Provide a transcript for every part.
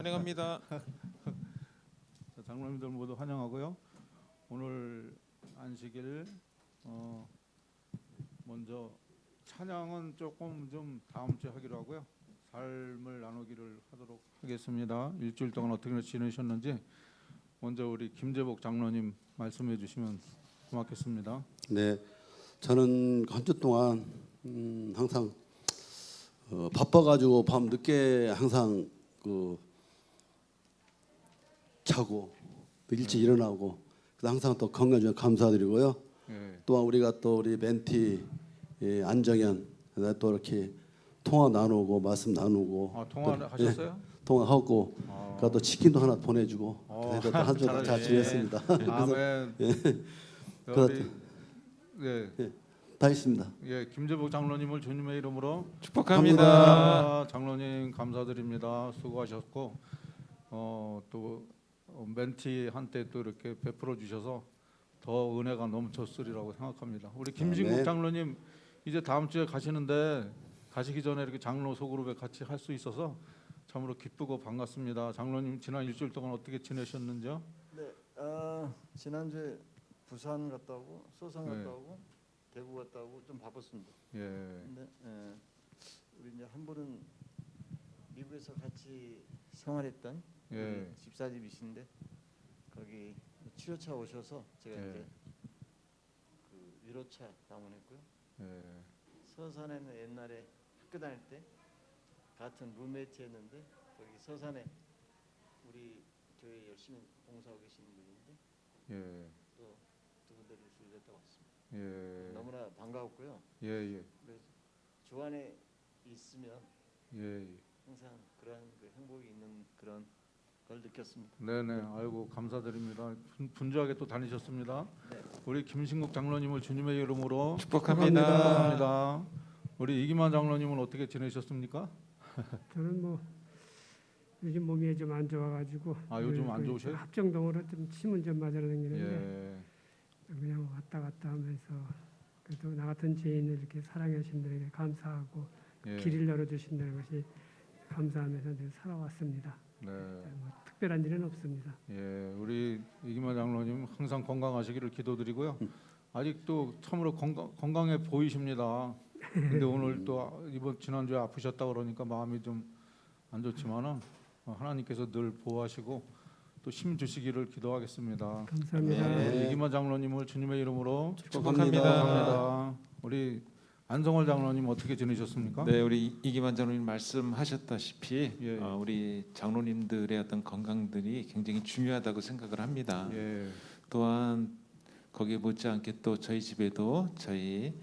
환영합니다. 장로님들 모두 환영하고요. 오늘 안식일 먼저 찬양은 조금 좀 다음 주에 하기로 하고요. 삶을 나누기를 하도록 하겠습니다. 일주일 동안 어떻게 지내셨는지 먼저 우리 김재복 장로님 말씀해 주시면 고맙겠습니다. 네, 저는 한 주 동안 항상 바빠가지고 밤 늦게 항상 자고 또 일찍 일어나고 항상 또 건강 좀 감사드리고요. 또한 우리가 또 우리 멘티 안정현 또 이렇게 통화 나누고 말씀 나누고 통화하셨어요? 통화하고 또 치킨도 하나 보내주고 그래서 한 주 잘 지냈습니다. 아멘. 다 있습니다. 예, 김재복 장로님을 주님의 이름으로 축복합니다. 장로님 감사드립니다. 수고하셨고 또 멘티한테 또 이렇게 베풀어 주셔서 더 은혜가 넘쳤으리라고 생각합니다. 우리 김진국 네. 장로님 이제 다음 주에 가시는데 가시기 전에 이렇게 장로 소그룹에 같이 할 수 있어서 참으로 기쁘고 반갑습니다. 장로님 지난 일주일 동안 어떻게 지내셨는지요? 네, 지난주에 부산 갔다 오고 소산 네. 갔다 오고 대구 갔다 오고 좀 바빴습니다. 예. 근데 우리 이제 한 분은 미국에서 같이 생활했던 예. 우리 집사님이신데 거기 치료차 오셔서 제가 예. 이제 그 위로차 방문했고요. 예. 서산에는 옛날에 학교 다닐 때 같은 룸메이트였는데 거기 서산에 우리 교회 열심히 봉사하고 계시는 분인데 예. 또 두 분들 일주일 갔다 왔습니다. 예. 너무나 반가웠고요. 예. 예. 그래서 주 안에 있으면 예. 항상 그런 그 행복이 있는 그런 걸 느꼈습니다. 네네. 아이고 감사드립니다. 분주하게 또 다니셨습니다. 네. 우리 김신국 장로님을 주님의 이름으로 축복합니다. 축복합니다. 우리 이기만 장로님은 어떻게 지내셨습니까? 저는 뭐 요즘 몸이 좀 안 좋아가지고 요즘 안 좋으셔요? 합정동으로 좀 침을 좀 맞으러 다니는데 예. 그냥 왔다 갔다 하면서 그래도 나 같은 죄인을 이렇게 사랑하신 분에게 감사하고 예. 길을 열어주신다는 것이 감사하면서 늘 살아왔습니다. 네. 뭐 특별한 일은 없습니다. 예. 우리 이기만 장로님 항상 건강하시기를 기도드리고요. 아직도 참으로 건강해 보이십니다. 근데 오늘 또 지난주에 아프셨다 그러니까 마음이 좀 안 좋지만은 하나님께서 늘 보호하시고 또 힘 주시기를 기도하겠습니다. 감사합니다. 네. 이기만 장로님을 주님의 이름으로 축복합니다. 축복합니다. 우리 안성월 장로님 어떻게 지내셨습니까? 네, 우리 이기만 장로님 말씀하셨다시피 예. 우리 장로님들의 어떤 건강들이 굉장히 중요하다고 생각을 합니다. 예. 또한 거기에 못지않게 또 저희 집에도 저희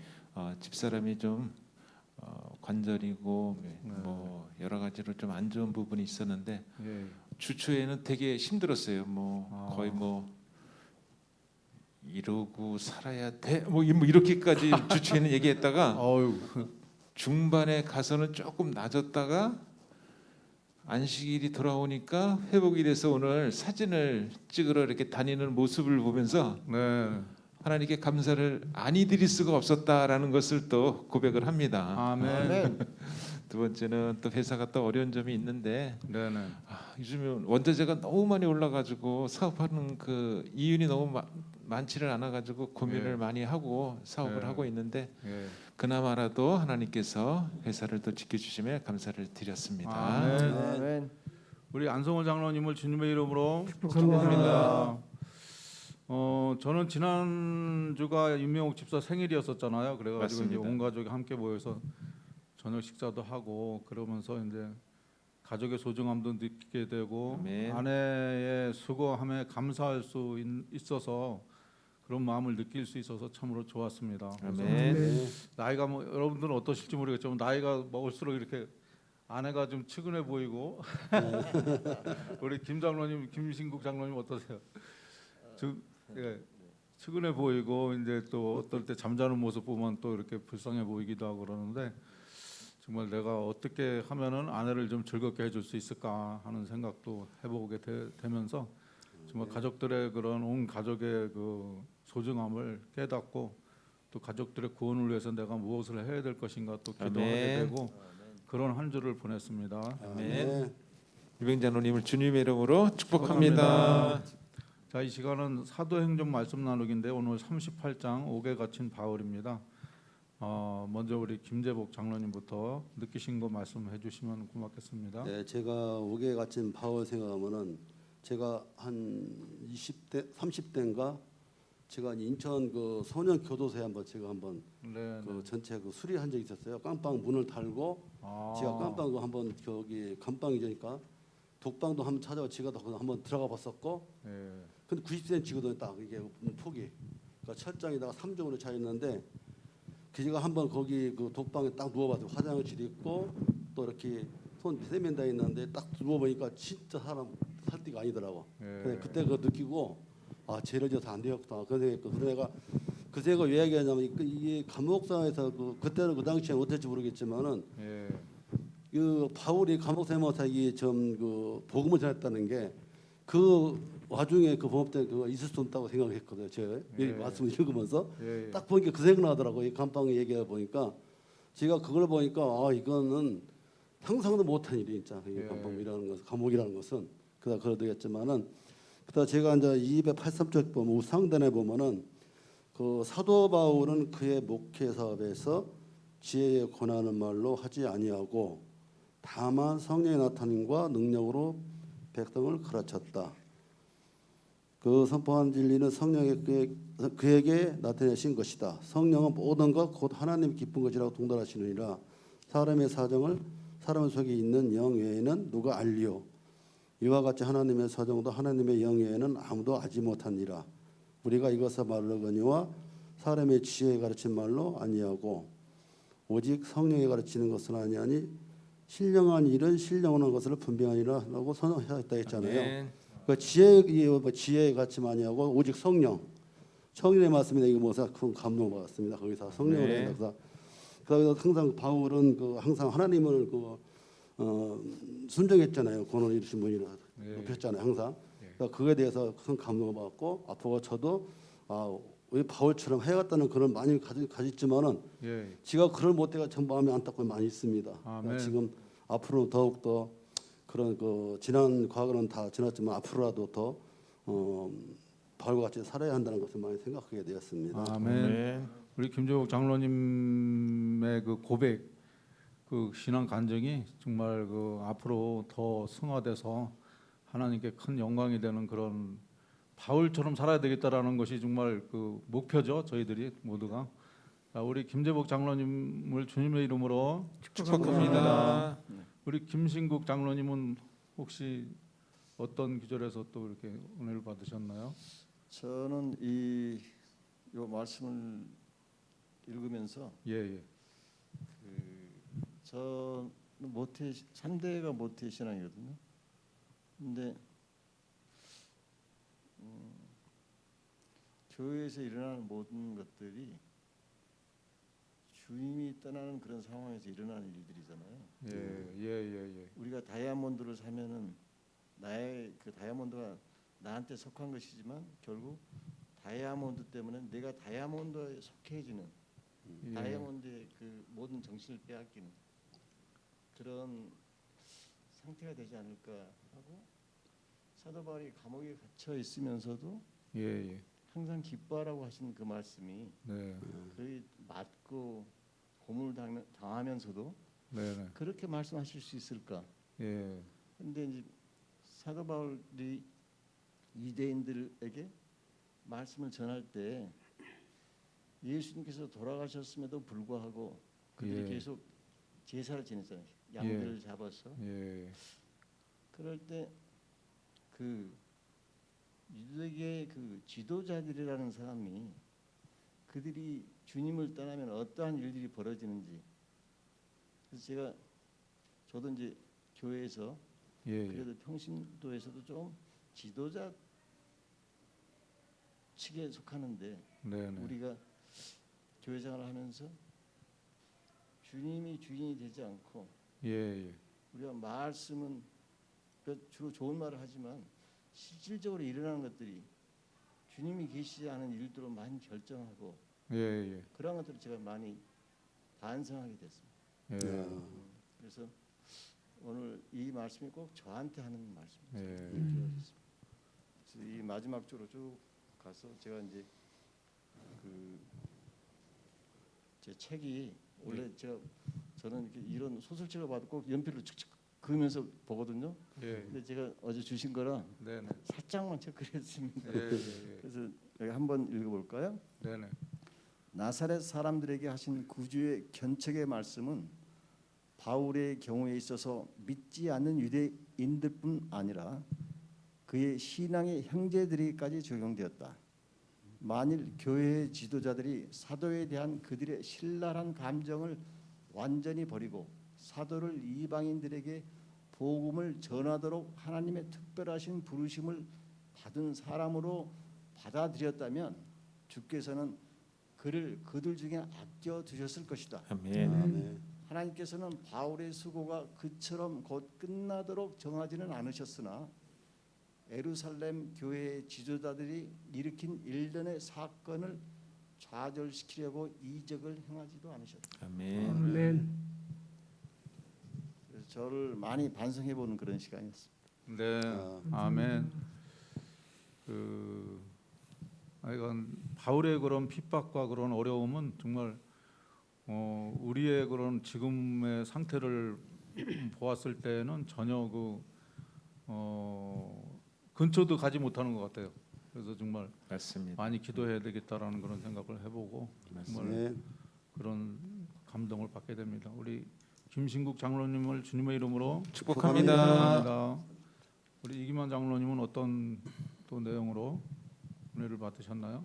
집사람이 좀 관절이고 뭐 여러 가지로 좀 안 좋은 부분이 있었는데 예. 주초에는 되게 힘들었어요. 뭐 거의 뭐 이러고 살아야 돼. 뭐 이렇게까지 주초에는 얘기했다가 어유. 중반에 가서는 조금 나아졌다가 안식일이 돌아오니까 회복이 돼서 오늘 사진을 찍으러 이렇게 다니는 모습을 보면서 네. 하나님께 감사를 아니 드릴 수가 없었다라는 것을 또 고백을 합니다. 아멘. 두 번째는 또 회사가 또 어려운 점이 있는데 네네. 요즘에 원자재가 너무 많이 올라가지고 사업하는 그 이윤이 너무 많지를 않아가지고 고민을 예. 많이 하고 사업을 예. 하고 있는데 예. 그나마라도 하나님께서 회사를 또 지켜주심에 감사를 드렸습니다. 아멘. 아멘. 우리 안성월 장로님을 주님의 이름으로 축복합니다. 축복합니다. 저는 지난 주가 윤명옥 집사 생일이었었잖아요. 그래가지고 이제 맞습니다. 온 가족이 함께 모여서 저녁 식사도 하고 그러면서 이제 가족의 소중함도 느끼게 되고 아멘. 아내의 수고함에 감사할 수 있어서 그런 마음을 느낄 수 있어서 참으로 좋았습니다. 그래서 아멘. 나이가 뭐 여러분들은 어떠실지 모르겠지만 나이가 먹을수록 이렇게 아내가 좀 측은해 보이고 우리 김 장로님, 김신국 장로님 어떠세요? 예, 측은해 보이고 이제 또 어떨 때 잠자는 모습 보면 또 이렇게 불쌍해 보이기도 하고 그러는데 정말 내가 어떻게 하면은 아내를 좀 즐겁게 해줄 수 있을까 하는 생각도 해보게 되면서 정말 가족들의 그런 온 가족의 그 소중함을 깨닫고 또 가족들의 구원을 위해서 내가 무엇을 해야 될 것인가 또 기도하게 아멘. 되고 그런 한 주를 보냈습니다. 아멘. 유병 장로님을 주님의 이름으로 축복합니다. 자, 이 시간은 사도행전 말씀 나누기인데 오늘 38장 옥에 갇힌 바울입니다. 먼저 우리 김재복 장로님부터 느끼신 거 말씀해 주시면 고맙겠습니다. 네, 제가 옥에 갇힌 바울 생각하면은 제가 한 20대, 30대인가 제가 인천 그 소년 교도소에 한번 네. 그 전체 그 수리한 적이 있었어요. 깜빵 문을 달고 제가 깜빵 그 한번 저기 감방이니까 독방도 한번 찾아가 제가 한번 들어가 봤었고. 예. 근데 90cm거든요. 딱 이게 폭이. 그러니까 철장에다가 3종으로 차 있는데 제가 한번 거기 그 독방에 딱 누워봤어요. 화장실 있고 또 이렇게 손 세면대 있는데 딱 누워보니까 진짜 사람 살띠가 아니더라고. 예. 근데 그때 그거 느끼고 아 죄를 져서 안 되겠구나. 그런 생각했고 그 생각을 왜 얘기하냐면 이게 감옥상에서 그때는 그 당시에 어떨지 모르겠지만은 예. 그 바울이 감옥생활에서 이좀그 복음을 전했다는 게 그 와중에 그 범죄 그거 있을 수 없다고 생각했거든요. 제가 이 말씀을 읽으면서 예. 딱 보니까 그 생각나더라고요. 이 감방에 얘기해 보니까 제가 그걸 보니까 아 이거는 상상도 못한 일이 진짜 이 감방이라는 것은 감옥이라는 것은 그러겠지만은 그다 제가 이제 283쪽 보면 상단에 보면은 그 사도 바울은 그의 목회 사업에서 지혜의 권하는 말로 하지 아니하고 다만 성령의 나타남과 능력으로 백성을 가르쳤다. 그 선포한 진리는 성령이 그에게 나타내신 것이다. 성령은 모든 것 곧 하나님 기쁜 것이라고 동달하시느니라. 사람의 사정을 사람 속에 있는 영 외에는 누가 알리요. 이와 같이 하나님의 사정도 하나님의 영 외에는 아무도 알지 못하니라. 우리가 이것을 말하거니와 사람의 지혜에 가르친 말로 아니하고 오직 성령에 가르치는 것은 아니하니 신령한 일은 신령한 것을 분명하니라라고 선언하였다 했잖아요. 아멘. 그 지혜에 같이 많이 하고 오직 성령의 말씀이 이거 뭐사 큰 감동 받았습니다. 거기서 성령을 네. 해서 그래서 항상 바울은 그 항상 하나님을 순종했잖아요. 권을 이루신 분이라 높였잖아요. 항상 그러니까 그에 대해서 큰 감동을 받았고 앞으로 저도 왜 바울처럼 해갔다는 그런 많이 가졌지만은 예. 제가 그걸 못해가 전 마음이 안타깝고 많이 있습니다. 아멘. 그러니까 지금 앞으로 더욱 더 그런 그 지난 과거는 다 지났지만 앞으로라도 더 바울과 같이 살아야 한다는 것을 많이 생각하게 되었습니다. 아멘. 아멘. 우리 김재복 장로님의 그 고백, 그 신앙 간증이 정말 그 앞으로 더 승화돼서 하나님께 큰 영광이 되는 그런 바울처럼 살아야 되겠다라는 것이 정말 그 목표죠. 저희들이 모두가. 자, 우리 김재복 장로님을 주님의 이름으로 축복합니다. 우리 김신국 장로님은 혹시 어떤 기절에서 또 이렇게 은혜를 받으셨나요? 저는 요 말씀을 읽으면서 예. 저는 모태 3대가 모태 신앙이거든요. 근데 교회에서 일어나는 모든 것들이 주님이 떠나는 그런 상황에서 일어나는 일들이잖아요. 예. 우리가 다이아몬드를 사면은 나의 그 다이아몬드가 나한테 속한 것이지만 결국 다이아몬드 때문에 내가 다이아몬드에 속해지는 다이아몬드의 그 모든 정신을 빼앗기는 그런 상태가 되지 않을까 하고 사도 바울이 감옥에 갇혀 있으면서도 예. 항상 기뻐하라고 하신 그 말씀이 네. 거의 맞고 고문을 당하면서도 네. 그렇게 말씀하실 수 있을까? 예. 근데 이제 사도 바울이 유대인들에게 말씀을 전할 때 예수님께서 돌아가셨음에도 불구하고 그들이 계속 제사를 지냈잖아요. 양들을 잡아서. 예. 그럴 때 그 유대계의 그 지도자들이라는 사람이 그들이 주님을 떠나면 어떠한 일들이 벌어지는지. 그래서 저도 이제 교회에서 그래도 평신도에서도 좀 지도자 측에 속하는데 우리가 교회 생활을 하면서 주님이 주인이 되지 않고 우리가 말씀은 주로 좋은 말을 하지만 실질적으로 일어나는 것들이 주님이 계시지 않은 일들로 많이 결정하고 그런 것들을 제가 많이 반성하게 됐습니다. 그래서 오늘 이 말씀이 꼭 저한테 하는 말씀입니다. 예. 그래서 이 마지막 줄로 쭉 가서 제가 이제 그 제 책이 원래 저는 이렇게 이런 소설책을 봐도 꼭 연필로 칙칙 그으면서 보거든요. 예. 근데 제가 어제 주신 거라 네네. 살짝만 체크했습니다. 예. 예. 그래서 여기 한번 읽어볼까요? 네네. 나사렛 사람들에게 하신 구주의 견책의 말씀은 바울의 경우에 있어서 믿지 않는 유대인들뿐 아니라 그의 신앙의 형제들에게까지 적용되었다. 만일 교회의 지도자들이 사도에 대한 그들의 신랄한 감정을 완전히 버리고 사도를 이방인들에게 복음을 전하도록 하나님의 특별하신 부르심을 받은 사람으로 받아들였다면 주께서는 그를 그들 중에 아껴 두셨을 것이다. 아멘. 아멘. 하나님께서는 바울의 수고가 그처럼 곧 끝나도록 정하지는 않으셨으나 예루살렘 교회의 지도자들이 일으킨 일련의 사건을 좌절시키려고 이적을 행하지도 않으셨다. 아멘. 아멘. 그래서 저를 많이 반성해보는 그런 시간이었습니다. 네. 아멘. 이건 바울의 그런 핍박과 그런 어려움은 정말 우리의 그런 지금의 상태를 보았을 때는 전혀 근처도 가지 못하는 것 같아요. 그래서 정말 맞습니다. 많이 기도해야 되겠다라는 그런 생각을 해보고 정말 네. 그런 감동을 받게 됩니다. 우리 김신국 장로님을 주님의 이름으로 축복합니다. 축복합니다. 우리 이기만 장로님은 어떤 또 내용으로 은혜를 받으셨나요?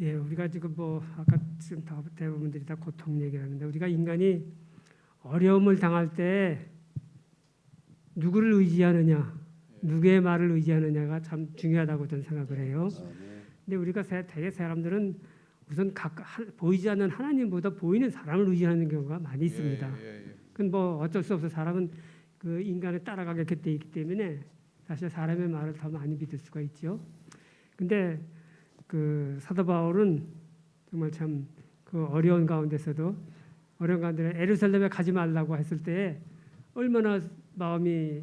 예, 우리가 지금 뭐 아까 지금 대부분들이 다 고통 얘기하는데 우리가 인간이 어려움을 당할 때 누구를 의지하느냐, 누구의 말을 의지하느냐가 참 중요하다고 저는 생각을 해요. 근데 우리가 대개 사람들은 우선 보이지 않는 하나님보다 보이는 사람을 의지하는 경우가 많이 있습니다. 그건 뭐 어쩔 수 없어. 사람은 그 인간을 따라가게 돼 있기 때문에 사실 사람의 말을 더 많이 믿을 수가 있죠. 근데 그 사도 바울은 정말 참 그 어려운 가운데서도 어려운 가운데 예루살렘에 가지 말라고 했을 때 얼마나 마음이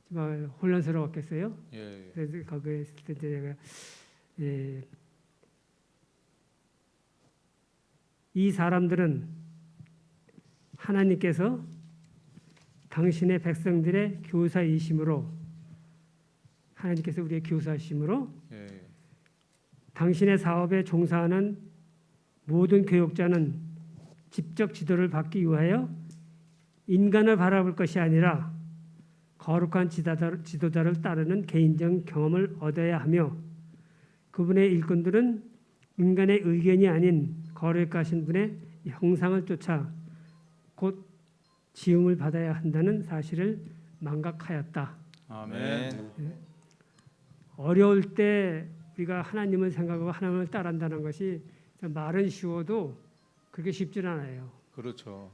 정말 혼란스러웠겠어요. 예. 그래서 거기에 있을 때 제가 이 사람들은 하나님께서 당신의 백성들의 교사이심으로 하나님께서 우리의 교사이심으로 예. 당신의 사업에 종사하는 모든 교역자는 직접 지도를 받기 위하여 인간을 바라볼 것이 아니라 거룩한 지도자를 따르는 개인적 경험을 얻어야 하며 그분의 일꾼들은 인간의 의견이 아닌 거룩하신 분의 형상을 쫓아 곧 지음을 받아야 한다는 사실을 망각하였다. 아멘. 어려울 때 우리가 하나님을 생각하고 하나님을 따른다는 것이 말은 쉬워도 그렇게 쉽지는 않아요. 그렇죠.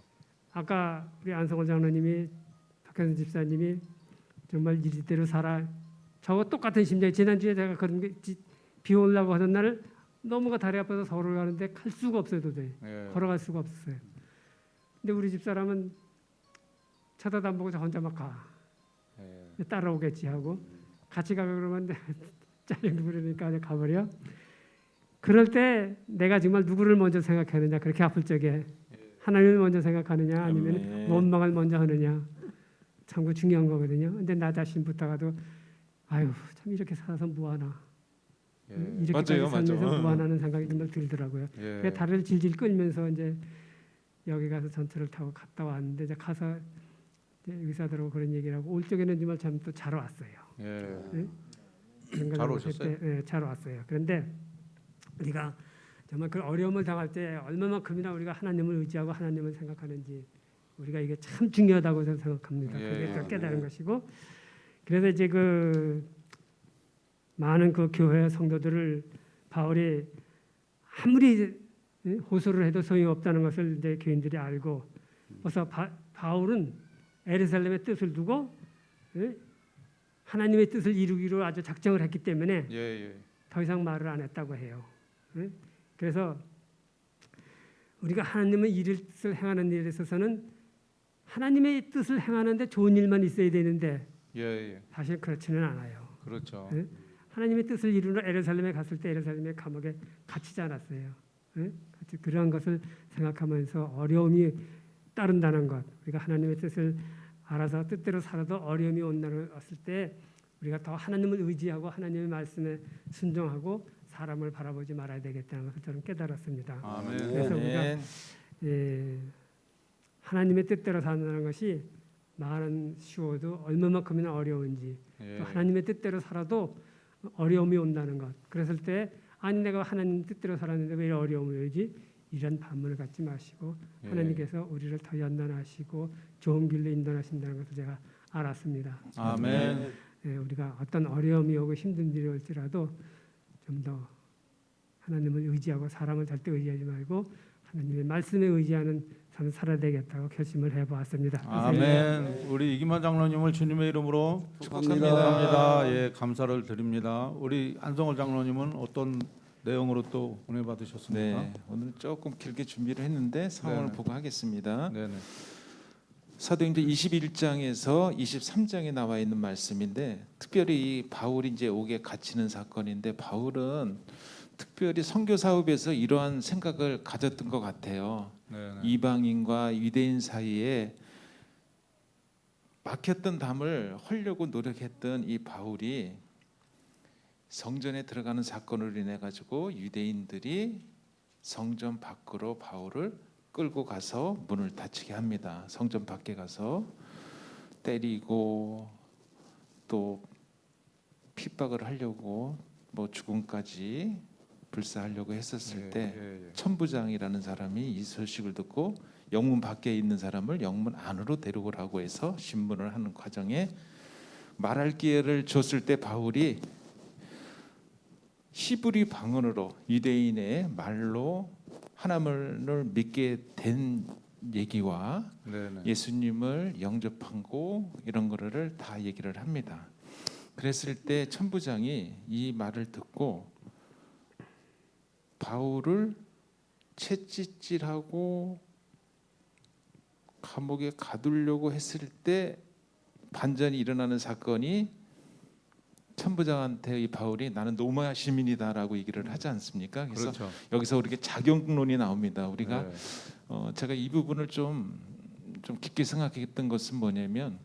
아까 우리 안성호 장로님이 박현선 집사님이 정말 이리대로 살아. 저거 똑같은 심정이 지난주에 제가 그런 비 오려고 하던 날 너무가 다리 아파서 서울을 가는데 갈 수가 없어요. 도저히 걸어갈 수가 없었어요. 근데 우리 집사람은 쳐다도 안 보고 저 혼자 막 가. 따라오겠지 하고 같이 가고 그러면 짜증 부리니까 가버려. 그럴 때 내가 정말 누구를 먼저 생각하느냐, 그렇게 아플 적에 하나님을 먼저 생각하느냐 아니면 원망을 먼저 하느냐, 참 중요한 거거든요. 근데 나 자신부터가도 아유 참 이렇게 살아서 뭐하나, 이렇게까지 살면서 뭐하나는 생각이 정말 들더라고요. 그래서 다리를 질질 끌면서 이제 여기 가서 전철을 타고 갔다 왔는데 이제 가서 이제 의사들하고 그런 얘기를 하고 올 적에는 정말 참 또 잘 왔어요. 잘 오셨어요? 네, 잘 왔어요. 그런데 우리가 정말 그 어려움을 당할 때 얼마만큼이나 우리가 하나님을 의지하고 하나님을 생각하는지 우리가 이게 참 중요하다고 저는 생각합니다. 그게 또 깨달은 것이고 그래서 이제 그 많은 그 교회 성도들을 바울이 아무리 호소를 해도 소용이 없다는 것을 이제 교인들이 알고 그래서 바울은 예루살렘의 뜻을 두고 하나님의 뜻을 이루기로 아주 작정을 했기 때문에 더 이상 말을 안 했다고 해요. 그래서 우리가 하나님의 일을 행하는 일에 있어서는 하나님의 뜻을 행하는데 좋은 일만 있어야 되는데 예, 예. 사실 그렇지는 않아요. 그렇죠. 예? 하나님의 뜻을 이루러 에루살렘에 갔을 때 에루살렘의 감옥에 갇히지 않았어요. 예? 그러한 것을 생각하면서 어려움이 따른다는 것, 우리가 하나님의 뜻을 알아서 뜻대로 살아도 어려움이 온다는 것을 때 우리가 더 하나님을 의지하고 하나님의 말씀에 순종하고 사람을 바라보지 말아야 되겠다는 것을 저는 깨달았습니다. 아멘. 그래서 우리가 하나님의 뜻대로 산다는 것이 말은 쉬워도 얼마만큼이나 어려운지 예. 또 하나님의 뜻대로 살아도 어려움이 온다는 것. 그랬을 때 아니 내가 하나님 뜻대로 살았는데 왜 어려움을 오지? 이런 반문을 갖지 마시고 예. 하나님께서 우리를 더 연단하시고 좋은 길로 인도하신다는 것을 제가 알았습니다. 아멘. 우리가 어떤 어려움이 오고 힘든 일이 올지라도 좀 더 하나님을 의지하고 사람을 절대 의지하지 말고 하나님의 말씀에 의지하는 삶을 살아야 되겠다고 결심을 해보았습니다. 아멘. 우리 이기만 장로님을 주님의 이름으로 축복합니다. 예, 감사를 드립니다. 우리 안성월 장로님은 어떤 내용으로 또 은혜 받으셨습니까? 네, 오늘 조금 길게 준비를 했는데 상황을 네네. 보고 하겠습니다. 네네. 사도행전 21장에서 23장에 나와 있는 말씀인데 특별히 이 바울이 이제 옥에 갇히는 사건인데 바울은 특별히 선교 사업에서 이러한 생각을 가졌던 것 같아요. 네네. 이방인과 유대인 사이에 막혔던 담을 헐려고 노력했던 이 바울이 성전에 들어가는 사건으로 인해 가지고 유대인들이 성전 밖으로 바울을 끌고 가서 문을 닫히게 합니다. 성전 밖에 가서 때리고 또 핍박을 하려고 뭐 죽음까지 불사하려고 했었을 때 천부장이라는 사람이 이 소식을 듣고 영문 밖에 있는 사람을 영문 안으로 데려오라고 해서 신문을 하는 과정에 말할 기회를 줬을 때 바울이 히브리 방언으로 유대인의 말로 하나님을 믿게 된 얘기와 네네. 예수님을 영접하고 이런 거를 다 얘기를 합니다. 그랬을 때 천부장이 이 말을 듣고 바울을 채찍질하고 감옥에 가두려고 했을 때 반전이 일어나는 사건이 천부장한테 이 바울이 나는 로마 시민이다라고 얘기를 하지 않습니까? 그래서 그렇죠. 여기서 우리가 자격론이 나옵니다. 우리가 네. 제가 이 부분을 좀 깊게 생각했던 것은 뭐냐면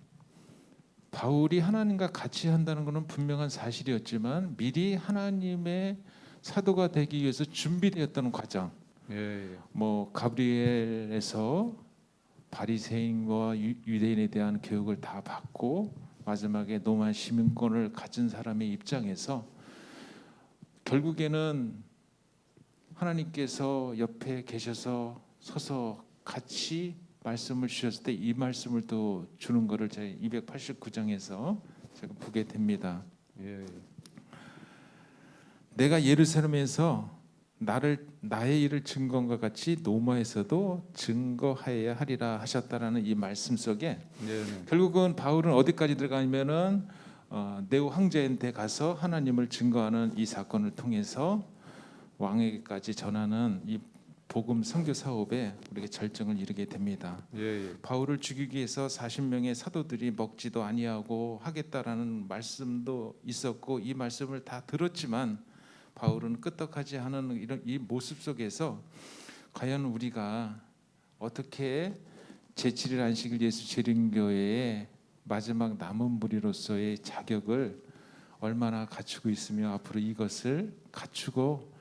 바울이 하나님과 같이 한다는 것은 분명한 사실이었지만 미리 하나님의 사도가 되기 위해서 준비되었던 과정, 예. 뭐 가브리엘에서 바리새인과 유대인에 대한 교육을 다 받고 마지막에 로마 시민권을 가진 사람의 입장에서 결국에는 하나님께서 옆에 계셔서 서서 같이 말씀을 주셨을 때 이 말씀을 또 주는 것을 제 289장에서 제가 보게 됩니다. 예. 내가 예루살렘에서 나의 일을 증거한 것 같이 로마에서도 증거하여야 하리라 하셨다라는 이 말씀 속에 네. 결국은 바울은 어디까지 들어가냐면은 네오 황제한테 가서 하나님을 증거하는 이 사건을 통해서 왕에게까지 전하는 이 복음 선교 사업에 우리가 절정을 이루게 됩니다. 예. 바울을 죽이기 위해서 40명의 사도들이 먹지도 아니하고 하겠다라는 말씀도 있었고 이 말씀을 다 들었지만 바울은 끄떡하지 않은 이런 이 모습 속에서 과연 우리가 어떻게 제7일 안식일 예수 재림교회의 마지막 남은 무리로서의 자격을 얼마나 갖추고 있으며 앞으로 이것을 갖추고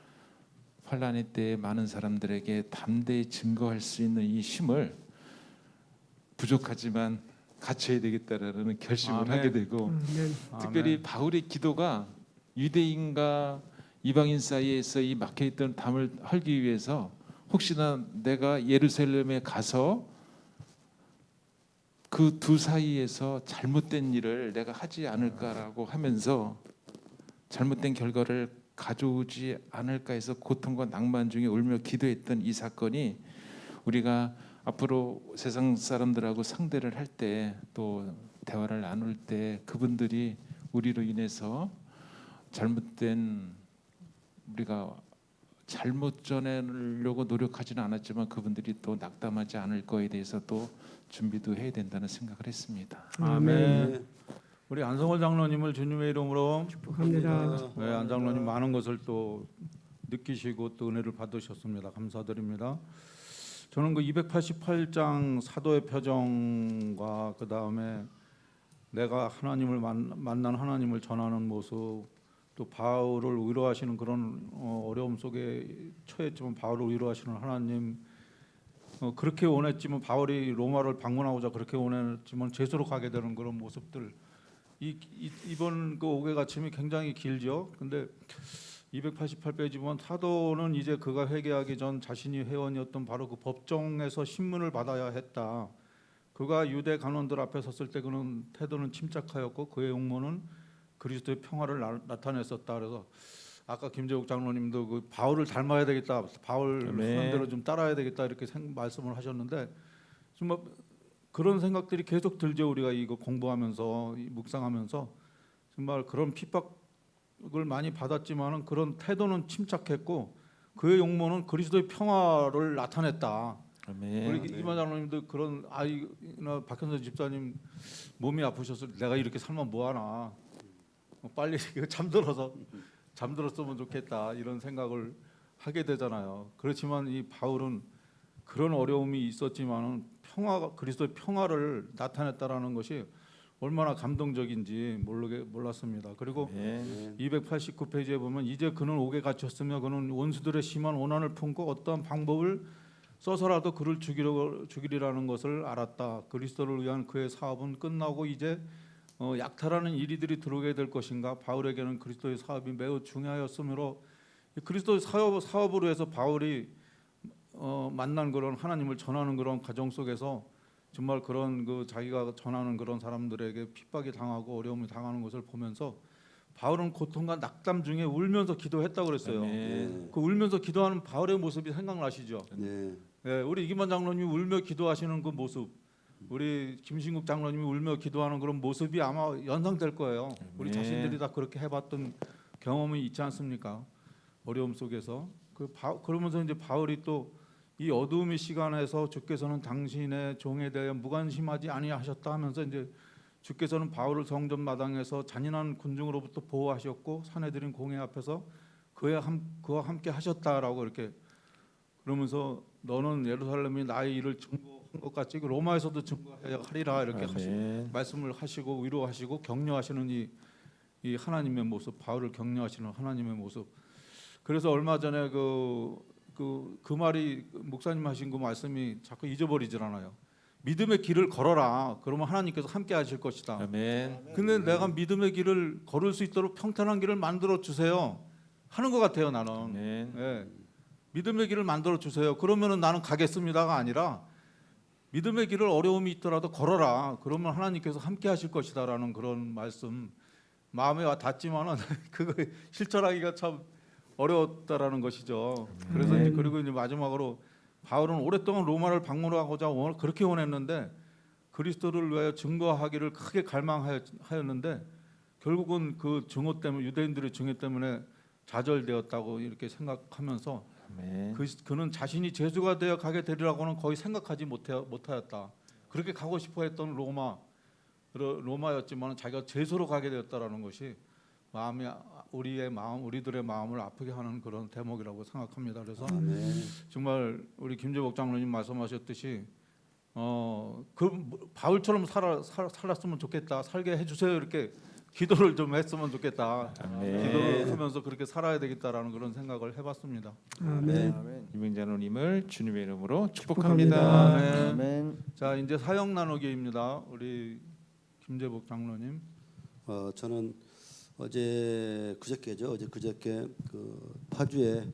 환란의 때에 많은 사람들에게 담대히 증거할 수 있는 이 힘을 부족하지만 갖춰야 되겠다라는 결심을 아멘. 하게 되고 특별히 바울의 기도가 유대인과 이방인 사이에서 이 막혀있던 담을 헐기 위해서 혹시나 내가 예루살렘에 가서 그 두 사이에서 잘못된 일을 내가 하지 않을까라고 하면서 잘못된 결과를 가져오지 않을까 해서 고통과 낭만 중에 울며 기도했던 이 사건이 우리가 앞으로 세상 사람들하고 상대를 할 때 또 대화를 나눌 때 그분들이 우리로 인해서 잘못된 우리가 잘못 전하려고 노력하지는 않았지만 그분들이 또 낙담하지 않을 거에 대해서 또 준비도 해야 된다는 생각을 했습니다. 아멘. 우리 안성월 장로님을 주님의 이름으로 축복합니다. 네, 안 장로님 많은 것을 또 느끼시고 또 은혜를 받으셨습니다. 감사드립니다. 저는 그 288장 사도의 표정과 그 다음에 내가 하나님을 만난 하나님을 전하는 모습, 또 바울을 위로하시는 그런 어려움 속에 처했지만 바울을 위로하시는 하나님, 그렇게 원했지만 바울이 로마를 방문하고자 그렇게 원했지만 제수로 가게 되는 그런 모습들. 이번 그 5개 가침이 굉장히 길죠. 근데 288페이지 보면 사도는 이제 그가 회개하기 전 자신이 회원이었던 바로 그 법정에서 신문을 받아야 했다. 그가 유대 간원들 앞에 섰을 때 그는 태도는 침착하였고 그의 용모는 그리스도의 평화를 나타냈었다. 그래서 아까 김재욱 장로님도 그 바울을 닮아야 되겠다, 바울 하는 대로 좀 따라야 되겠다 이렇게 말씀을 하셨는데 정말 그런 생각들이 계속 들죠. 우리가 이거 공부하면서 묵상하면서 정말 그런 핍박을 많이 받았지만은 그런 태도는 침착했고 그의 용모는 그리스도의 평화를 나타냈다. 아멘. 우리 이만 장로님도 그런 아이나 박현선 집사님 몸이 아프셨을 때 내가 이렇게 살면 뭐하나 빨리 잠들었으면 좋겠다 이런 생각을 하게 되잖아요. 그렇지만 이 바울은 그런 어려움이 있었지만은 그리스도의 평화를 나타냈다라는 것이 얼마나 감동적인지 몰랐습니다. 그리고 289페이지에 보면 이제 그는 옥에 갇혔으며 그는 원수들의 심한 원한을 품고 어떠한 방법을 써서라도 그를 죽이리라는 것을 알았다. 그리스도를 위한 그의 사업은 끝나고 이제 약탈하는 이리들이 들어오게 될 것인가. 바울에게는 그리스도의 사업이 매우 중요하였으므로 그리스도의 사업으로 해서 바울이 만난 그런 하나님을 전하는 그런 과정 속에서 정말 그런 그 자기가 전하는 그런 사람들에게 핍박이 당하고 어려움이 당하는 것을 보면서 바울은 고통과 낙담 중에 울면서 기도했다고 그랬어요. 그 울면서 기도하는 바울의 모습이 생각나시죠? 네. 네, 우리 이기만 장로님이 울며 기도하시는 그 모습, 우리 김신국 장로님이 울며 기도하는 그런 모습이 아마 연상될 거예요. 우리 자신들이 다 그렇게 해봤던 경험이 있지 않습니까? 어려움 속에서 그러면서 이제 바울이 또 이 어두움의 시간에서 주께서는 당신의 종에 대해 무관심하지 아니하셨다 하면서 이제 주께서는 바울을 성전 마당에서 잔인한 군중으로부터 보호하셨고 사내들인 공회 앞에서 그와 함께 하셨다라고 이렇게 그러면서 너는 예루살렘이 나의 일을 증거한 것 같이 로마에서도 증거하리라 이렇게 말씀을 하시고 위로하시고 격려하시는 이 하나님의 모습, 바울을 격려하시는 하나님의 모습. 그래서 얼마 전에 그 말이 목사님 하신 그 말씀이 자꾸 잊어버리질 않아요. 믿음의 길을 걸어라. 그러면 하나님께서 함께 하실 것이다. 아멘. 근데 내가 믿음의 길을 걸을 수 있도록 평탄한 길을 만들어 주세요. 하는 것 같아요, 나는. 아멘. 예. 믿음의 길을 만들어 주세요. 그러면은 나는 가겠습니다가 아니라 믿음의 길을 어려움이 있더라도 걸어라. 그러면 하나님께서 함께 하실 것이다라는 그런 말씀 마음에 와 닿지만은 그거 실천하기가 참 어려웠다라는 것이죠. 그래서 이제 그리고 이제 마지막으로 바울은 오랫동안 로마를 방문하고자 그렇게 원했는데 그리스도를 위하여 증거하기를 크게 갈망하였는데 결국은 그 증오 때문에 유대인들의 증오 때문에 좌절되었다고 이렇게 생각하면서 그는 자신이 제수가 되어 가게 되리라고는 거의 생각하지 못하였다. 그렇게 가고 싶어했던 로마였지만 자기가 제수로 가게 되었다라는 것이 우리들의 마음을 아프게 하는 그런 대목이라고 생각합니다. 그래서 정말 우리 김재복 장로님 말씀하셨듯이 그 바울처럼 살았으면 좋겠다. 살게 해주세요. 이렇게 기도를 좀 했으면 좋겠다. 기도를 하면서 그렇게 살아야 되겠다라는 그런 생각을 해봤습니다. 아멘. 이명자노님을 주님의 이름으로 축복합니다. 축복합니다. 아멘. 자 이제 사역 나누기입니다. 우리 김재복 장로님. 저는 그저께죠. 그저께 그 파주에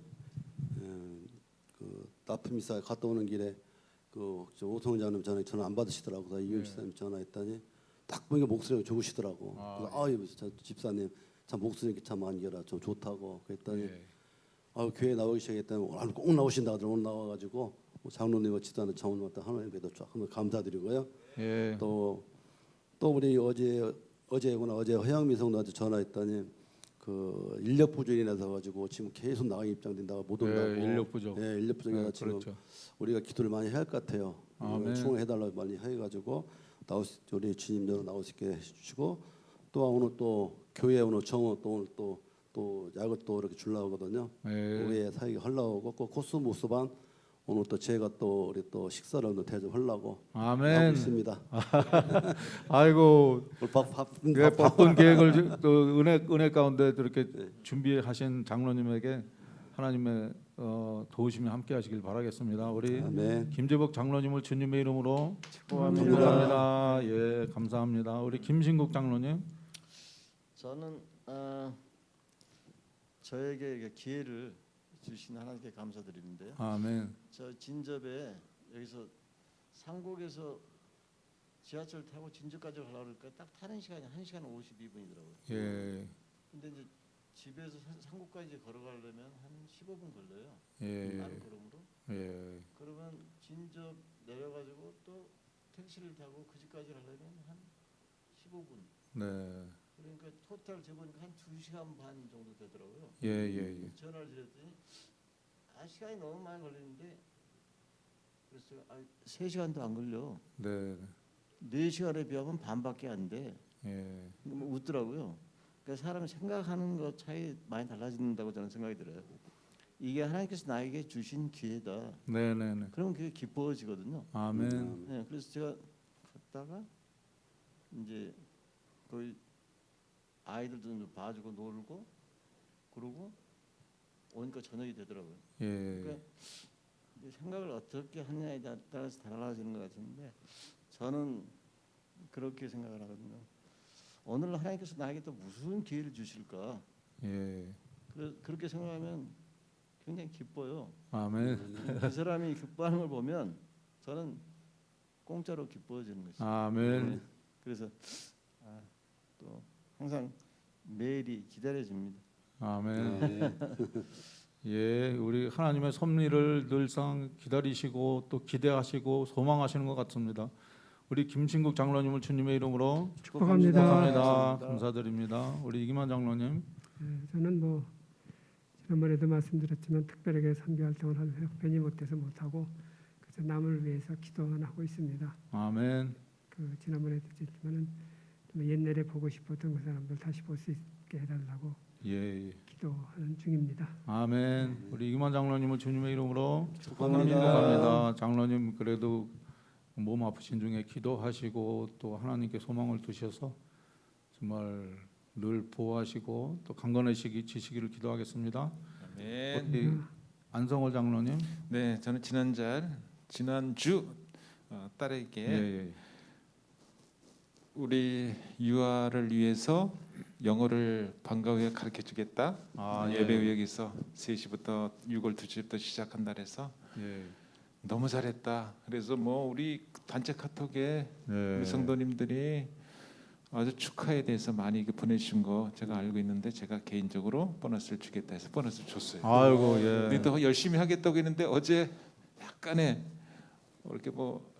그 납품이사 갔다 오는 길에 그 오성훈 장님 전화 안 받으시더라고요. 이윤 집사님 전화했더니 딱 보니까 목소리가 좋으시더라고. 그래서 집사님 참 목소리 참 안겨라 좀 좋다고 그랬더니 교회 나오기 시작했더니 오늘 꼭 나오신다 하더라고. 오늘 나와가지고 장로님과 집사님 장로님한테 하나님께도 한번 감사드리고요. 또 우리 어제 허영미 성도한테 전화했더니 그 인력 부족이 인해서 가지고 지금 계속 나가 입장된다고 못 온다고. 예, 인력 부족. 예, 인력 부족이라 네, 지금 그렇죠. 우리가 기도를 많이 해야 할 것 같아요. 아멘. 충원해달라고 많이 해가지고 우리 주님대로 나올 수 있게 해주시고 또 오늘 또 교회 오늘 정원 또 오늘 또 약을 또 이렇게 주려고 하거든요. 예. 교회 사역이 하려고 그 코스모스반 오늘 또 제가 또 우리 또 식사를 오늘 대접하려고 하고 아멘. 있습니다. 아이고 오늘 바쁜 예, 바쁜 계획을 또 은혜 가운데 이렇게 준비하신 장로님에게 하나님의 도우심이 함께하시길 바라겠습니다. 우리 아멘. 김재복 장로님을 주님의 이름으로 축복합니다. 축복합니다. 예, 감사합니다. 우리 김신국 장로님. 저는 저에게 이렇게 기회를 주신 하나님께 감사드리는데요. 아멘. 저 진접에 여기서 상곡에서 지하철 타고 진접까지 가려고 그러니까 딱 타는 시간이 1시간 52분이더라고요. 예, 근데 이제 집에서 상곡까지 걸어가려면 한 15분 걸려요. 예, 다른 걸음으로. 예, 그러면 진접 내려가지고 또 택시를 타고 그 집까지 가려면 한 15분. 네, 그러니까 토탈 재보니까 한 2시간 반 정도 되더라고요. 예, 예, 예. 전화를 드렸더니 시간이 너무 많이 걸리는데 그래서 3시간도 안 걸려. 네, 4시간에 비하면 반밖에 안 돼. 예, 뭐 웃더라고요. 그러니까 사람이 생각하는 것 차이 많이 달라진다고 저는 생각이 들어요. 이게 하나님께서 나에게 주신 기회다. 네, 네, 네. 그러면 그게 기뻐지거든요. 아멘. 네, 그래서 제가 갔다가 이제 거의 아이들도 좀 봐주고 놀고 그러고 오니까 저녁이 되더라고요. 예, 그러니까 이제 생각을 어떻게 하느냐에 따라서 달라지는 것 같은데 저는 그렇게 생각을 하거든요. 오늘 하나님께서 나에게 또 무슨 기회를 주실까? 예, 그렇게 생각하면 굉장히 기뻐요. 아멘. 그 사람이 기뻐하는 걸 보면 저는 공짜로 기뻐지는 거죠. 아멘. 네. 그래서 또 항상 매일이 기다려집니다. 아멘. 네. 예, 우리 하나님의 섭리를 늘상 기다리시고 또 기대하시고 소망하시는 것 같습니다. 우리 김신국 장로님을 주님의 이름으로 축복합니다. 축복합니다. 감사드립니다. 우리 이기만 장로님. 저는 뭐 지난번에도 말씀드렸지만 특별하게 선교 활동을 할 형편이 못돼서 못하고 그래서 남을 위해서 기도만 하고 있습니다. 아멘. 그 지난번에도 했지만은 좀 옛날에 보고 싶었던 그 사람들 다시 볼 수 있게 해달라고 예, 예. 기도하는 중입니다. 아멘. 우리 이기만 장로님을 주님의 이름으로 축복합니다. 축복합니다. 장로님 그래도 몸 아프신 중에 기도하시고 또 하나님께 소망을 두셔서 정말 늘 보호하시고 또 강건하시기 지시기를 기도하겠습니다. 아멘. 우리 안성월 장로님. 네, 저는 지난주 딸에게 예, 우리 유아를 위해서 영어를 방과 후에 가르쳐 주겠다. 아, 예. 예배 여기서 3시부터 6월 2시부터 시작한다 그래서 예. 너무 잘했다. 그래서 뭐 우리 단체 카톡에 네. 우리 성도님들이 아주 축하에 대해서 많이 보내주신 거 제가 알고 있는데 제가 개인적으로 보너스를 주겠다 해서 보너스를 줬어요. 아이고 예. 우리도 열심히 하겠다고 했는데 어제 약간의 이렇게 뭐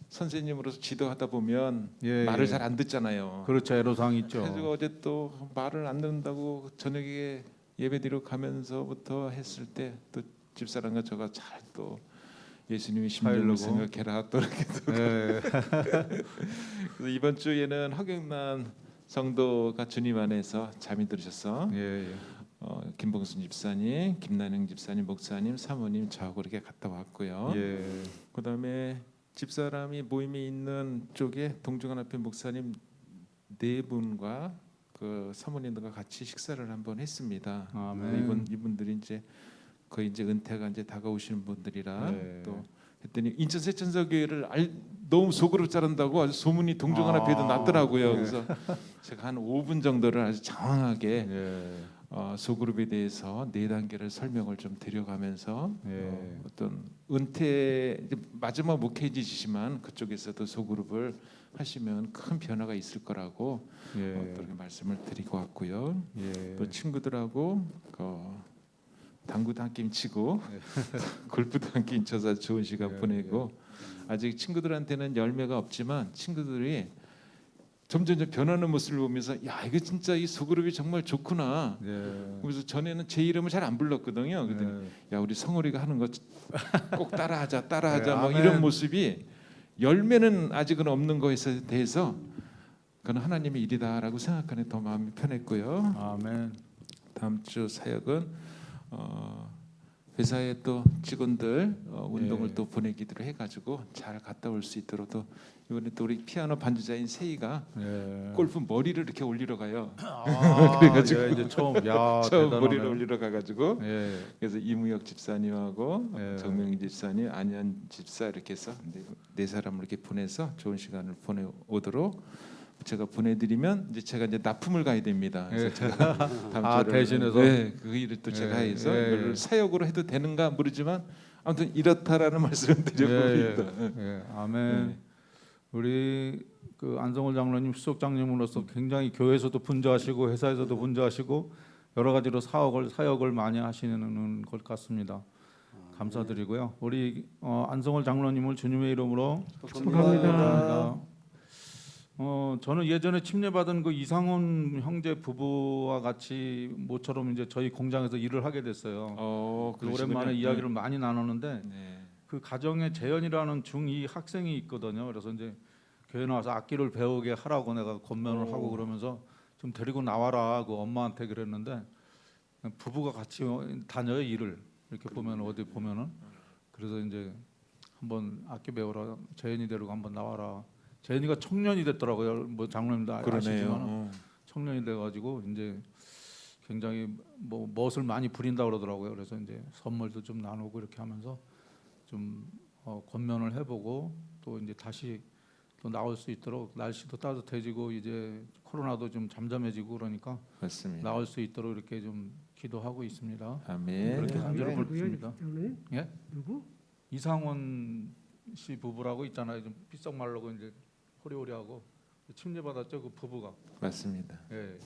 선생님으로서 지도하다 보면 예, 말을 예. 잘 안 듣잖아요. 그렇죠. 애로사항 있죠. 그래서 어제 또 말을 안 듣는다고 저녁에 예배드리러 가면서부터 했을 때 또 집사람과 저가 잘 또 예수님의 하려고. 심정을 생각해라 또 이렇게 또 예. 그래서 이번 주에는 허경란 성도가 주님 안에서 잠이 들으셔서 예, 예. 김봉순 집사님, 김난영 집사님, 목사님, 사모님 저하고 이렇게 갔다 왔고요. 예. 그다음에 집사람이 모임에 있는 쪽에 동중하나편 목사님 4분과 그 사모님들과 같이 식사를 한번 했습니다. 아멘. 이분들이 이제 거의 이제 은퇴가 이제 다가오시는 분들이라 네. 또 했더니 인천 세천서교회를 너무 속으로 자른다고 아주 소문이 동중하나편에도 났더라고요. 네. 그래서 제가 한 5분 정도를 아주 장황하게 예. 소그룹에 대해서 4단계를 설명을 좀 드려가면서 예. 어떤 은퇴 이제 마지막 목회지시지만 그쪽에서도 소그룹을 하시면 큰 변화가 있을 거라고 예. 또 이렇게 말씀을 드리고 왔고요. 예. 또 친구들하고 당구도 한 게임 치고 골프도 한 게임 쳐서 좋은 시간 예, 보내고 아직 친구들한테는 열매가 없지만 친구들이 점점 변하는 모습을 보면서 야 이거 진짜 이 소그룹이 정말 좋구나. 예. 그래서 전에는 제 이름을 잘 안 불렀거든요. 그랬더니 예. 야 우리 성월이가 하는 거 꼭 따라하자 네, 뭐 아멘. 이런 모습이 열매는 아직은 없는 것에 대해서 그건 하나님의 일이다라고 생각하니 더 마음이 편했고요. 아멘. 다음 주 사역은 회사에 또 직원들 운동을 예. 또 보내기로 해가지고 잘 갔다 올 수 있도록 또 이번에 또 우리 피아노 반주자인 세이가 예. 골프 머리를 이렇게 올리러 가요. 아, 그래가지고 예, 이제 처음 야 처음 머리를 대단하네. 올리러 가가지고 예. 그래서 이무혁 집사님하고 예. 정명희 집사님, 안현 집사 이렇게 해서 네 사람을 이렇게 보내서 좋은 시간을 보내오도록 제가 보내드리면 이제 제가 이제 납품을 가야 됩니다. 그래서 예. 제가 다음 아, 주에 대신해서? 네, 그 일을 또 제가 예, 해서 예, 이걸 예. 사역으로 해도 되는가 모르지만 아무튼 이렇다라는 말씀을 드려봅니다. 예. 아멘. 네. 우리 그 안성월 장로님 수석 장로님으로서 굉장히 교회에서도 분주하시고 회사에서도 분주하시고 여러 가지로 사역을 많이 하시는 것 같습니다. 감사드리고요. 우리 안성월 장로님을 주님의 이름으로 축복합니다. 저는 예전에 침례받은 그 이상원 형제 부부와 같이 모처럼 이제 저희 공장에서 일을 하게 됐어요. 그러시군요. 오랜만에 이야기를 많이 나누는데 네. 그 가정에 재현이라는 중2 학생이 있거든요. 그래서 이제 교회 나와서 악기를 배우게 하라고 내가 권면을 하고 그러면서 좀 데리고 나와라 그 엄마한테 그랬는데 부부가 같이 다녀요 일을 이렇게 보면 어디 보면은 그래서 이제 한번 악기 배우라 재현이 데리고 한번 나와라. 재현이가 청년이 됐더라고요. 뭐 장로님도 그러네요. 아시지만 청년이 돼가지고 이제 굉장히 뭐 멋을 많이 부린다 그러더라고요. 그래서 이제 선물도 좀 나누고 이렇게 하면서 좀 권면을 해보고 또 이제 다시 또 나올 수 있도록 날씨도 따뜻해지고 이제 코로나도 좀 잠잠해지고 그러니까 맞습니다. 나올 수 있도록 이렇게 좀 기도하고 있습니다. 아멘. 그렇게 간절히 아멘. 부릅니다. 장로님? 예? 누구? 이상원 씨 부부라고 있잖아요. 좀 삐쩍말르고 이제 호리호리하고 침례 받았죠 그 부부가. 맞습니다. 예.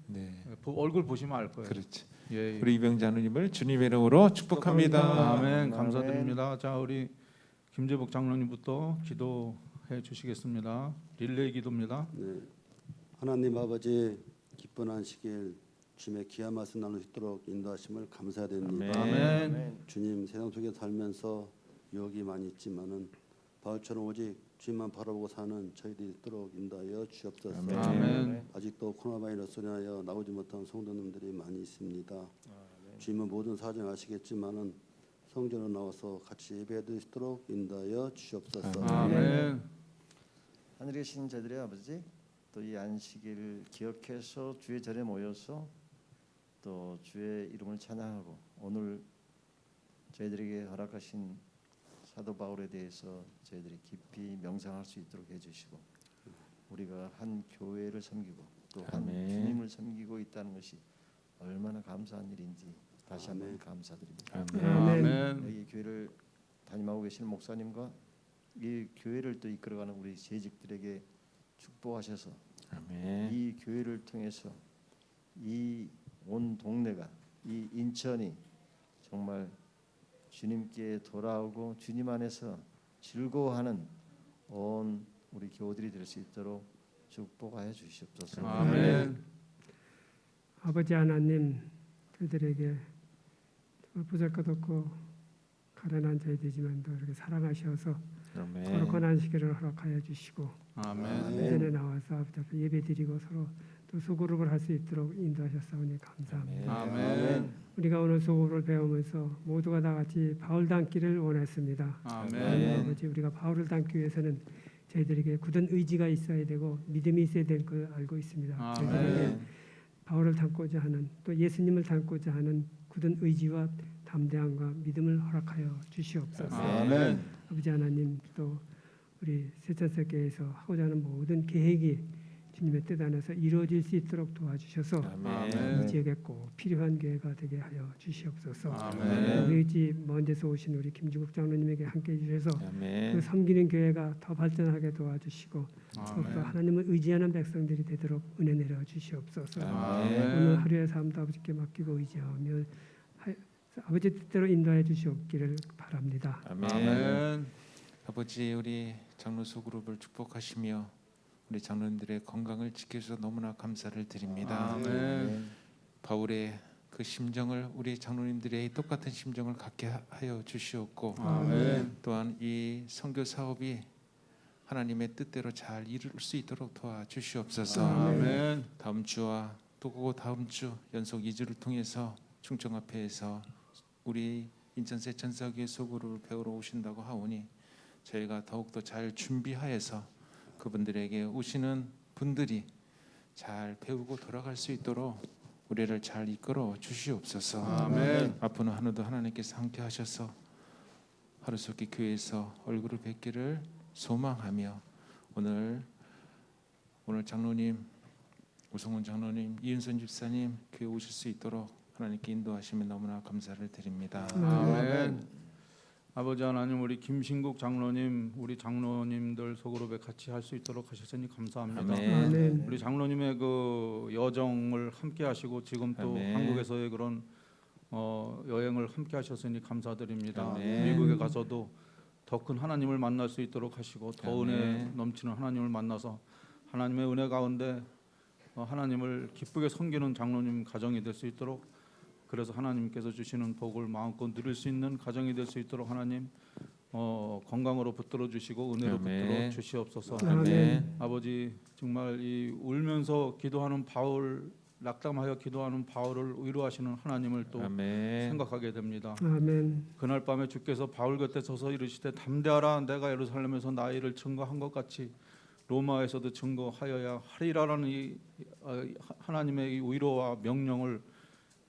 네. 얼굴 보시면 알 거예요. 그렇지. 예. 예. 우리 이병자누님을 주님의 이름으로 축복합니다. 아멘. 아멘. 감사드립니다. 자 우리 김재복 장로님부터 기도해 주시겠습니다. 릴레이 기도입니다. 네. 하나님 아버지 기쁜 안식일 주님의 귀한 말씀 나눌 수 있도록 인도하심을 감사드립니다. 아멘. 주님 세상 속에 살면서 유혹이 많이 있지만은 바울처럼 오직 주님만 바라보고 사는 저희들이 있도록 인도하여 주옵소서. 아멘. 아멘. 아직도 코로나 바이러스로 인하여 나오지 못한 성도님들이 많이 있습니다. 주님은 모든 사정 아시겠지만은 성전으로 나와서 같이 예배드릴 수 있도록 인도하여 주옵소서. 아멘. 하늘에 계신 저들의 아버지, 또 이 안식일을 기억해서 주의 절에 모여서 또 주의 이름을 찬양하고 오늘 저희들에게 허락하신 사도 바울에 대해서 저희들이 깊이 명상할 수 있도록 해주시고 우리가 한 교회를 섬기고 또 한 아멘. 주님을 섬기고 있다는 것이 얼마나 감사한 일인지 다시 한번 아멘. 감사드립니다. 아멘. 아멘. 여기 교회를 담임하고 계시는 목사님과 이 교회를 또 이끌어가는 우리 재직들에게 축복하셔서 아멘. 이 교회를 통해서 이 온 동네가 이 인천이 정말 주님께 돌아오고 주님 안에서 즐거워하는 온 우리 교우들이 될 수 있도록 축복하여 주시옵소서. 아멘. 아버지 하나님, 저희들에게 보잘것없고 가난한 저희들이지만도 이렇게 사랑하셔서 아멘. 거룩한 안식일을 허락하여 주시고 아멘. 전에 나와서 아버지 앞에 예배드리고 서로 또 소그룹을 할 수 있도록 인도하셨사오니 감사합니다. 아멘. 우리가 오늘 소그룹을 배우면서 모두가 다 같이 바울 닮기를 원했습니다. 하나님 아멘. 아버지, 우리가 바울을 닮기 위해서는 저희들에게 굳은 의지가 있어야 되고 믿음이 있어야 될 걸 알고 있습니다. 저희들에게 아멘. 바울을 닮고자 하는 또 예수님을 닮고자 하는 굳은 의지와 담대함과 믿음을 허락하여 주시옵소서. 아멘. 아버지 하나님, 또 우리 세찬석교회에서 하고자 하는 모든 계획이 주님의 뜻 안에서 이루어질 수 있도록 도와주셔서 아멘. 이 지역에 꼭 필요한 교회가 되게 하여 주시옵소서. 아멘. 우리 집 먼 데서 오신 우리 김주국 장로님에게 함께해 주셔서 그 아멘. 섬기는 교회가 더 발전하게 도와주시고 아멘. 또 하나님을 의지하는 백성들이 되도록 은혜 내려 주시옵소서. 아멘. 오늘 하루의 삶도 아버지께 맡기고 의지하며 아버지 뜻대로 인도해 주시옵기를 바랍니다. 아멘. 아멘. 아버지 우리 장로 소그룹을 축복하시며 우리 장로님들의 건강을 지켜주셔서 너무나 감사를 드립니다. 아멘. 바울의 그 심정을 우리 장로님들의 똑같은 심정을 갖게 하여 주시옵고 아멘. 또한 이 선교 사업이 하나님의 뜻대로 잘 이룰 수 있도록 도와주시옵소서. 아멘. 다음 주와 또 그 다음 주 연속 2주를 통해서 충청합회에서 우리 인천 세천사교회 소그룹을 배우러 오신다고 하오니 저희가 더욱더 잘 준비하여서 그분들에게 오시는 분들이 잘 배우고 돌아갈 수 있도록 우리를 잘 이끌어 주시옵소서. 아멘. 앞으로 한 해도 하나님께서 함께 하셔서 하루속히 교회에서 얼굴을 뵙기를 소망하며 오늘 장로님, 오성훈 장로님, 이은선 집사님 교회 오실 수 있도록 하나님께 인도하시면 너무나 감사를 드립니다. 아멘. 아버지 하나님, 우리 김신국 장로님, 우리 장로님들 소그룹에 같이 할 수 있도록 하셨으니 감사합니다. 아멘. 아멘. 우리 장로님의 그 여정을 함께 하시고 지금 또 아멘. 한국에서의 그런 여행을 함께 하셨으니 감사드립니다. 아멘. 미국에 가서도 더 큰 하나님을 만날 수 있도록 하시고 더 아멘. 은혜 넘치는 하나님을 만나서 하나님의 은혜 가운데 하나님을 기쁘게 섬기는 장로님 가정이 될 수 있도록, 그래서 하나님께서 주시는 복을 마음껏 누릴 수 있는 가정이 될 수 있도록 하나님 건강으로 붙들어 주시고 은혜로 아멘. 붙들어 주시옵소서. 아멘. 아버지, 정말 이 울면서 기도하는 바울, 낙담하여 기도하는 바울을 위로하시는 하나님을 또 아멘. 생각하게 됩니다. 아멘. 그날 밤에 주께서 바울 곁에 서서 이르시되 담대하라, 내가 예루살렘에서 나의 일을 증거한 것 같이 로마에서도 증거하여야 하리라라는 이 하나님의 이 위로와 명령을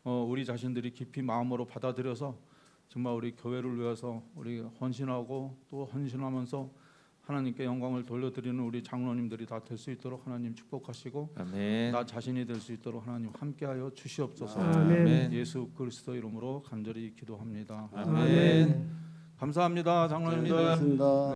우리 자신들이 깊이 마음으로 받아들여서 정말 우리 교회를 위해서 우리 헌신하고 또 헌신하면서 하나님께 영광을 돌려드리는 우리 장로님들이 다 될 수 있도록 하나님 축복하시고 아멘. 나 자신이 될 수 있도록 하나님 함께하여 주시옵소서. 아멘. 예수 그리스도 이름으로 간절히 기도합니다. 아멘. 감사합니다, 장로님들. 고맙습니다.